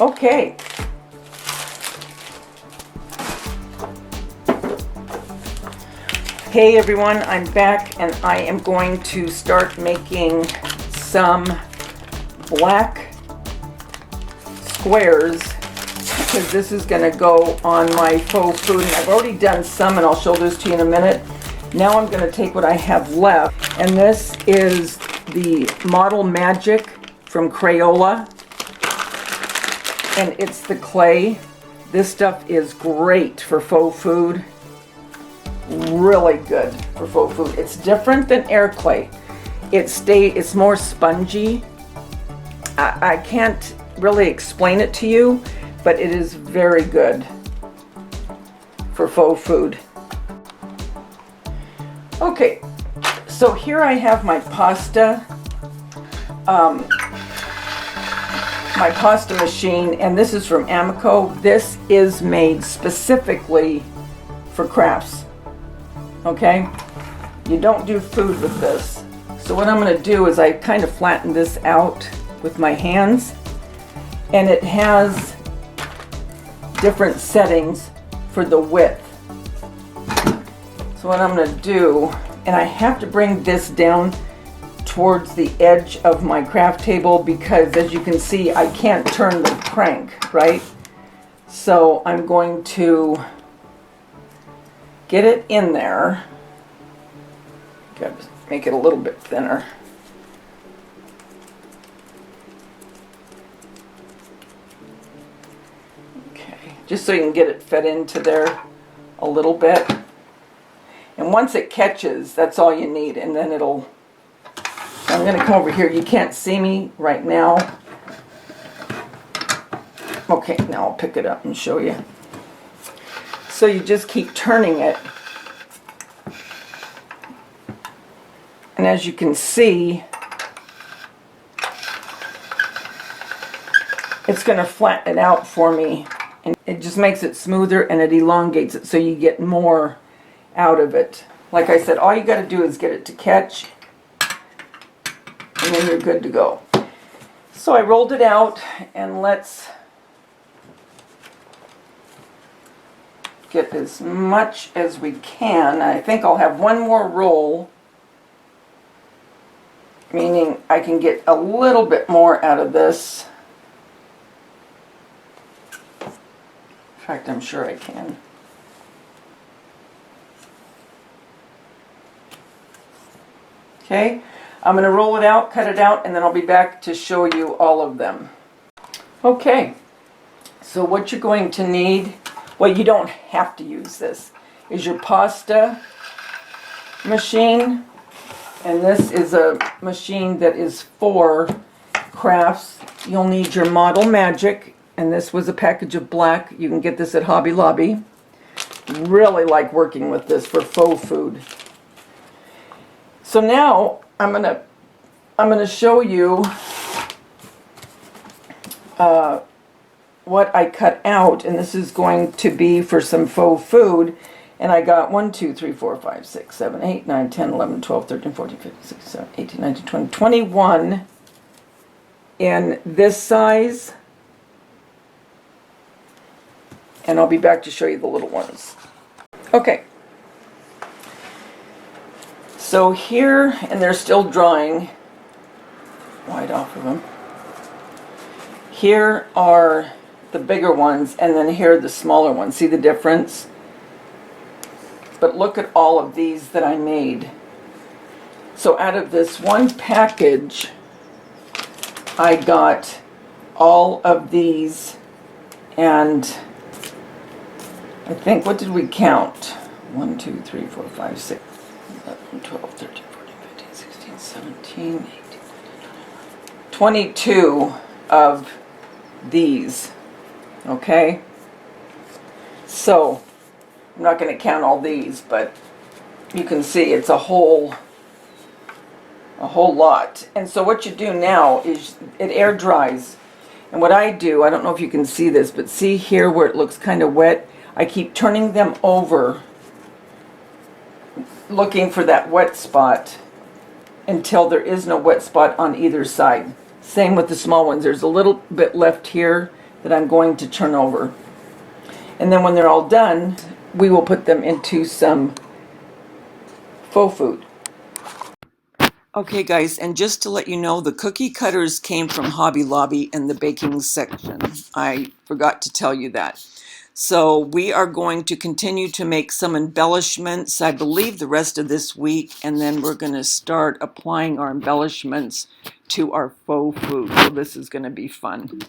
Okay. Hey everyone, I'm back and I am going to start making some black squares because this is going to go on my faux food. And I've already done some and I'll show this to you in a minute. Now I'm going to take what I have left, and this is the Model Magic from Crayola, and it's the clay. This stuff is great for faux food. Really good for faux food. It's different than air clay. It's more spongy. I can't really explain it to you, but it is very good for faux food. Okay, so here I have my pasta machine, and this is from Amico. This is made specifically for crafts. Okay, you don't do food with this. So what I'm going to do is I kind of flatten this out with my hands, and it has different settings for the width. So what I'm going to do, and I have to bring this down towards the edge of my craft table because, as you can see, I can't turn the crank, right? So I'm going to get it in there. Got to make it a little bit thinner. Okay, just so you can get it fed into there a little bit. And once it catches, that's all you need, and then it'll... I'm going to come over here. You can't see me right now. Okay, now I'll pick it up and show you. So you just keep turning it. And as you can see, it's going to flatten it out for me. And it just makes it smoother and it elongates it so you get more out of it. Like I said, all you got to do is get it to catch, and then you're good to go. So I rolled it out, and let's get as much as we can. I think I'll have one more roll, meaning I can get a little bit more out of this. In fact, I'm sure I can. Okay, I'm going to roll it out, cut it out, and then I'll be back to show you all of them. Okay, so what you're going to need, well, you don't have to use this, is your pasta machine. And this is a machine that is for crafts. You'll need your Model Magic, and this was a package of black. You can get this at Hobby Lobby. Really like working with this for faux food. So now I'm gonna show you what I cut out, and this is going to be for some faux food. And I got 1, 2, 3, 4, 5, 6, 7, 8, 9, 10, 11, 12, 13, 14, 15, 16, 17, 18, 19, 20, 21 in this size. And I'll be back to show you the little ones. Okay. So here, and they're still drying, wide off of them. Here are the bigger ones, and then here are the smaller ones. See the difference? But look at all of these that I made. So out of this one package, I got all of these, and I think, what did we count? 1, 2, 3, 4, 5, 6, 11, 12, 13, 14, 15, 16, 17, 18, 22 of these. Okay? So, I'm not going to count all these, but you can see it's a whole lot. And so what you do now is it air dries. And what I do, I don't know if you can see this, but see here where it looks kind of wet? I keep turning them over, looking for that wet spot until there is no wet spot on either side. Same with the small ones. There's a little bit left here that I'm going to turn over. And then when they're all done, we will put them into some faux food. Okay guys, and just to let you know, the cookie cutters came from Hobby Lobby in the baking section. I forgot to tell you that. So we are going to continue to make some embellishments, I believe the rest of this week, and then we're going to start applying our embellishments to our faux food. So this is going to be fun.